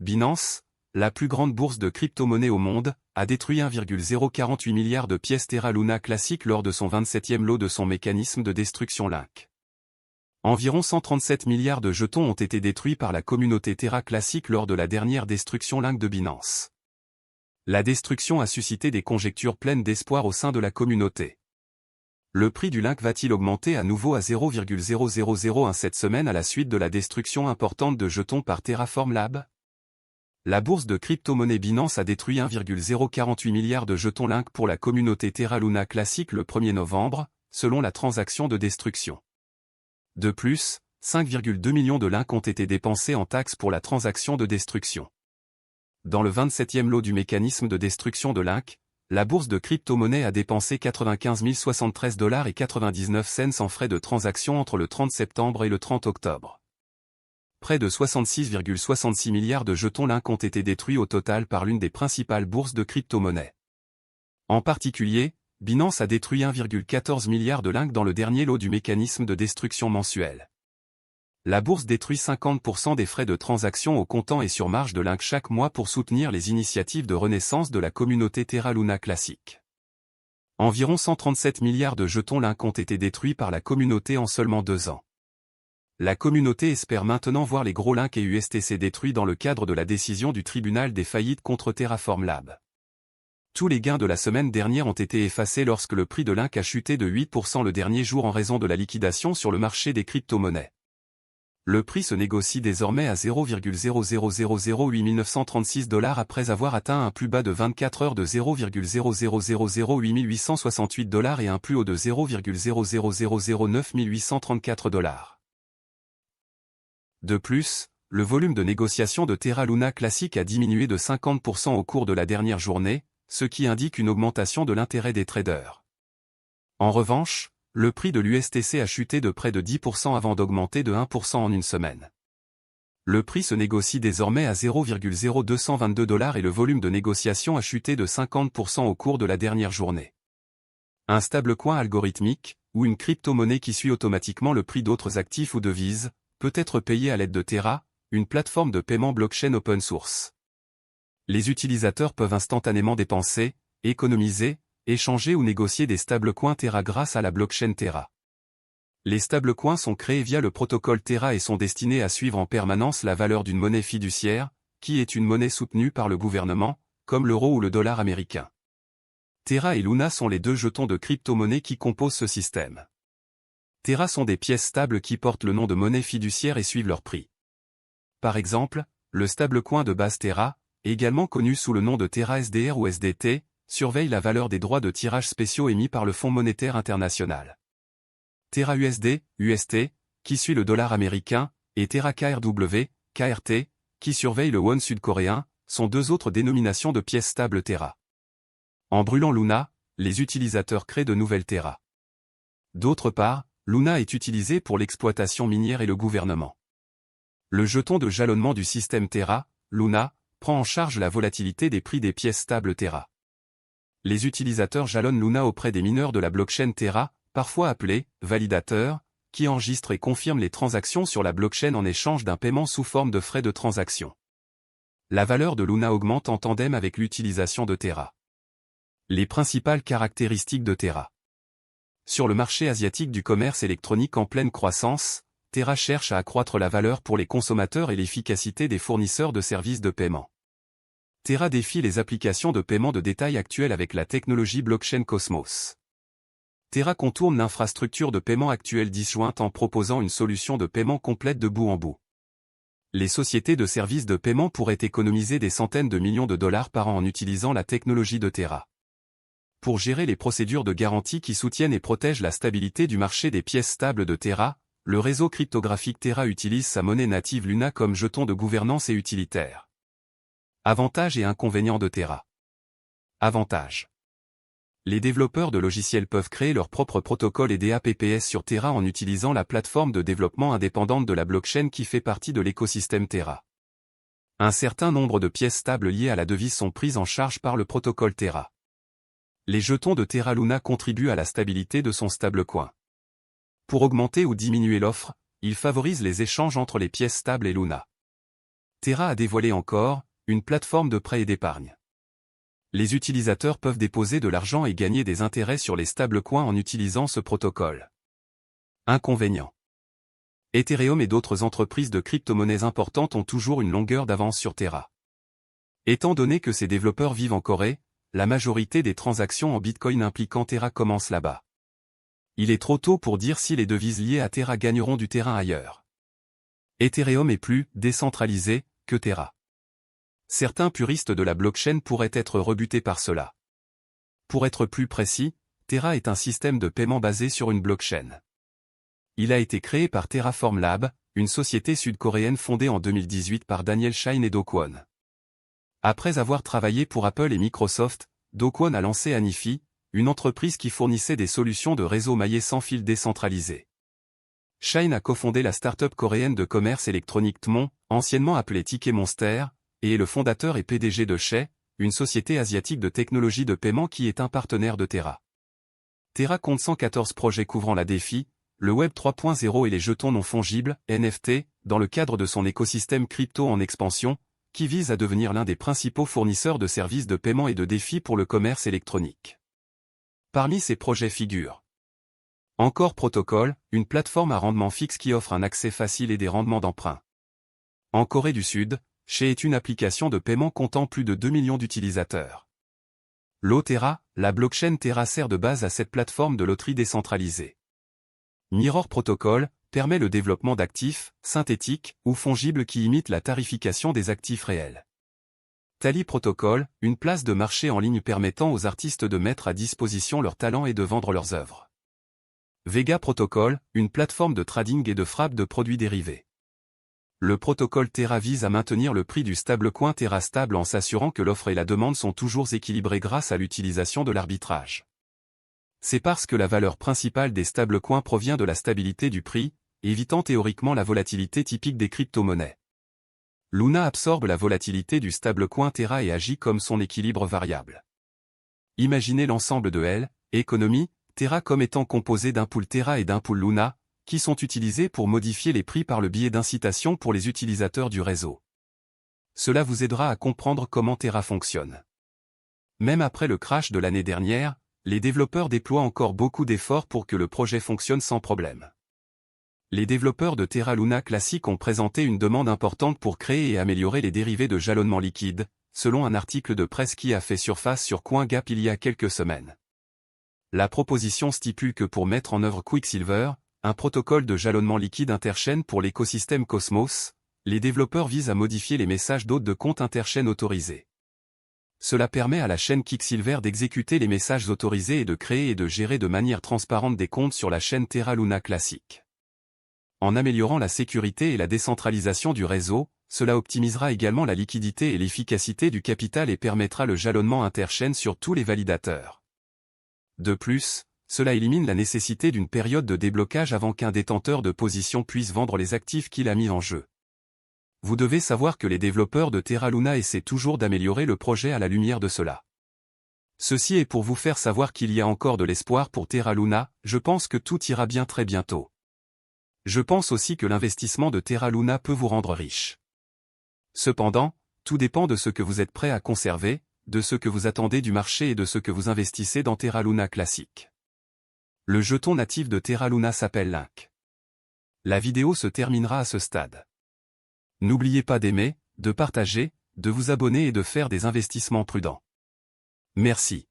Binance, la plus grande bourse de crypto-monnaies au monde, a détruit 1,048 milliard de pièces Terra Luna classique lors de son 27e lot de son mécanisme de destruction Link. Environ 137 milliards de jetons ont été détruits par la communauté Terra classique lors de la dernière destruction Link de Binance. La destruction a suscité des conjectures pleines d'espoir au sein de la communauté. Le prix du Link va-t-il augmenter à nouveau à 0,0001 cette semaine à la suite de la destruction importante de jetons par Terraform Lab? La bourse de crypto-monnaie Binance a détruit 1,048 milliard de jetons Link pour la communauté Terra Luna classique le 1er novembre, selon la transaction de destruction. De plus, 5,2 millions de Link ont été dépensés en taxes pour la transaction de destruction. Dans le 27e lot du mécanisme de destruction de Link, la bourse de crypto-monnaie a dépensé 95 073 $ et 99 cents en frais de transaction entre le 30 septembre et le 30 octobre. Près de 66,66 milliards de jetons Link ont été détruits au total par l'une des principales bourses de crypto-monnaie. En particulier, Binance a détruit 1,14 milliard de Link dans le dernier lot du mécanisme de destruction mensuel. La bourse détruit 50% des frais de transaction au comptant et sur marge de Link chaque mois pour soutenir les initiatives de renaissance de la communauté Terra Luna classique. Environ 137 milliards de jetons Link ont été détruits par la communauté en seulement 2 ans. La communauté espère maintenant voir les gros Link et USTC détruits dans le cadre de la décision du tribunal des faillites contre Terraform Lab. Tous les gains de la semaine dernière ont été effacés lorsque le prix de Link a chuté de 8% le dernier jour en raison de la liquidation sur le marché des crypto-monnaies. Le prix se négocie désormais à 0,00008 936 $ après avoir atteint un plus bas de 24 heures de 0,00008 868 $ et un plus haut de 0,00009 834 $. De plus, le volume de négociation de Terra Luna classique a diminué de 50% au cours de la dernière journée, ce qui indique une augmentation de l'intérêt des traders. En revanche, le prix de l'USTC a chuté de près de 10% avant d'augmenter de 1% en une semaine. Le prix se négocie désormais à 0,0222 $ et le volume de négociation a chuté de 50% au cours de la dernière journée. Un stablecoin algorithmique, ou une crypto-monnaie qui suit automatiquement le prix d'autres actifs ou devises, peut être payé à l'aide de Terra, une plateforme de paiement blockchain open source. Les utilisateurs peuvent instantanément dépenser, économiser, échanger ou négocier des stablecoins Terra grâce à la blockchain Terra. Les stablecoins sont créés via le protocole Terra et sont destinés à suivre en permanence la valeur d'une monnaie fiduciaire, qui est une monnaie soutenue par le gouvernement, comme l'euro ou le dollar américain. Terra et Luna sont les deux jetons de crypto-monnaie qui composent ce système. Terra sont des pièces stables qui portent le nom de monnaie fiduciaire et suivent leur prix. Par exemple, le stablecoin de base Terra, également connu sous le nom de Terra SDR ou SDT, surveille la valeur des droits de tirage spéciaux émis par le Fonds monétaire international. Terra USD, UST, qui suit le dollar américain, et Terra KRW, KRT, qui surveille le won sud-coréen, sont deux autres dénominations de pièces stables Terra. En brûlant Luna, les utilisateurs créent de nouvelles Terra. D'autre part, Luna est utilisé pour l'exploitation minière et le gouvernement. Le jeton de jalonnement du système Terra, Luna, prend en charge la volatilité des prix des pièces stables Terra. Les utilisateurs jalonnent Luna auprès des mineurs de la blockchain Terra, parfois appelés validateurs, qui enregistrent et confirment les transactions sur la blockchain en échange d'un paiement sous forme de frais de transaction. La valeur de Luna augmente en tandem avec l'utilisation de Terra. Les principales caractéristiques de Terra. Sur le marché asiatique du commerce électronique en pleine croissance, Terra cherche à accroître la valeur pour les consommateurs et l'efficacité des fournisseurs de services de paiement. Terra défie les applications de paiement de détail actuelles avec la technologie blockchain Cosmos. Terra contourne l'infrastructure de paiement actuelle disjointe en proposant une solution de paiement complète de bout en bout. Les sociétés de services de paiement pourraient économiser des centaines de millions de dollars par an en utilisant la technologie de Terra. Pour gérer les procédures de garantie qui soutiennent et protègent la stabilité du marché des pièces stables de Terra, le réseau cryptographique Terra utilise sa monnaie native Luna comme jeton de gouvernance et utilitaire. Avantages et inconvénients de Terra. Avantages. Les développeurs de logiciels peuvent créer leur propre protocole et DApps sur Terra en utilisant la plateforme de développement indépendante de la blockchain qui fait partie de l'écosystème Terra. Un certain nombre de pièces stables liées à la devise sont prises en charge par le protocole Terra. Les jetons de Terra Luna contribuent à la stabilité de son stablecoin. Pour augmenter ou diminuer l'offre, ils favorisent les échanges entre les pièces stables et Luna. Terra a dévoilé encore une plateforme de prêt et d'épargne. Les utilisateurs peuvent déposer de l'argent et gagner des intérêts sur les stablecoins en utilisant ce protocole. Inconvénient. Ethereum et d'autres entreprises de crypto-monnaies importantes ont toujours une longueur d'avance sur Terra. Étant donné que ces développeurs vivent en Corée, la majorité des transactions en Bitcoin impliquant Terra commencent là-bas. Il est trop tôt pour dire si les devises liées à Terra gagneront du terrain ailleurs. Ethereum est plus décentralisé que Terra. Certains puristes de la blockchain pourraient être rebutés par cela. Pour être plus précis, Terra est un système de paiement basé sur une blockchain. Il a été créé par Terraform Lab, une société sud-coréenne fondée en 2018 par Daniel Shine et Do Kwon. Après avoir travaillé pour Apple et Microsoft, Do Kwon a lancé Anifi, une entreprise qui fournissait des solutions de réseau maillé sans fil décentralisé. Shine a cofondé la start-up coréenne de commerce électronique Tmon, anciennement appelée Ticket Monster, et est le fondateur et PDG de Shay, une société asiatique de technologie de paiement qui est un partenaire de Terra. Terra compte 114 projets couvrant la DeFi, le Web 3.0 et les jetons non fongibles, NFT, dans le cadre de son écosystème crypto en expansion, qui vise à devenir l'un des principaux fournisseurs de services de paiement et de défis pour le commerce électronique. Parmi ces projets figurent Encore Protocol, une plateforme à rendement fixe qui offre un accès facile et des rendements d'emprunt. En Corée du Sud, Shay est une application de paiement comptant plus de 2 millions d'utilisateurs. Terra, la blockchain Terra sert de base à cette plateforme de loterie décentralisée. Mirror Protocol permet le développement d'actifs, synthétiques ou fongibles qui imitent la tarification des actifs réels. Tally Protocol, une place de marché en ligne permettant aux artistes de mettre à disposition leurs talents et de vendre leurs œuvres. Vega Protocol, une plateforme de trading et de frappe de produits dérivés. Le protocole Terra vise à maintenir le prix du stablecoin Terra stable en s'assurant que l'offre et la demande sont toujours équilibrées grâce à l'utilisation de l'arbitrage. C'est parce que la valeur principale des stablecoins provient de la stabilité du prix, évitant théoriquement la volatilité typique des crypto-monnaies. Luna absorbe la volatilité du stablecoin Terra et agit comme son équilibre variable. Imaginez l'ensemble de L, économie, Terra comme étant composé d'un pool Terra et d'un pool Luna, qui sont utilisés pour modifier les prix par le biais d'incitations pour les utilisateurs du réseau. Cela vous aidera à comprendre comment Terra fonctionne. Même après le crash de l'année dernière, les développeurs déploient encore beaucoup d'efforts pour que le projet fonctionne sans problème. Les développeurs de Terra Luna Classic ont présenté une demande importante pour créer et améliorer les dérivés de jalonnement liquide, selon un article de presse qui a fait surface sur CoinGap il y a quelques semaines. La proposition stipule que pour mettre en œuvre Quicksilver, un protocole de jalonnement liquide interchaîne pour l'écosystème Cosmos, les développeurs visent à modifier les messages d'hôtes de compte interchaîne autorisés. Cela permet à la chaîne Quicksilver d'exécuter les messages autorisés et de créer et de gérer de manière transparente des comptes sur la chaîne Terra Luna Classic. En améliorant la sécurité et la décentralisation du réseau, cela optimisera également la liquidité et l'efficacité du capital et permettra le jalonnement interchaîne sur tous les validateurs. De plus, cela élimine la nécessité d'une période de déblocage avant qu'un détenteur de position puisse vendre les actifs qu'il a mis en jeu. Vous devez savoir que les développeurs de Terra Luna essaient toujours d'améliorer le projet à la lumière de cela. Ceci est pour vous faire savoir qu'il y a encore de l'espoir pour Terra Luna, je pense que tout ira bien très bientôt. Je pense aussi que l'investissement de Terra Luna peut vous rendre riche. Cependant, tout dépend de ce que vous êtes prêt à conserver, de ce que vous attendez du marché et de ce que vous investissez dans Terra Luna Classic. Le jeton natif de Terra Luna s'appelle Link. La vidéo se terminera à ce stade. N'oubliez pas d'aimer, de partager, de vous abonner et de faire des investissements prudents. Merci.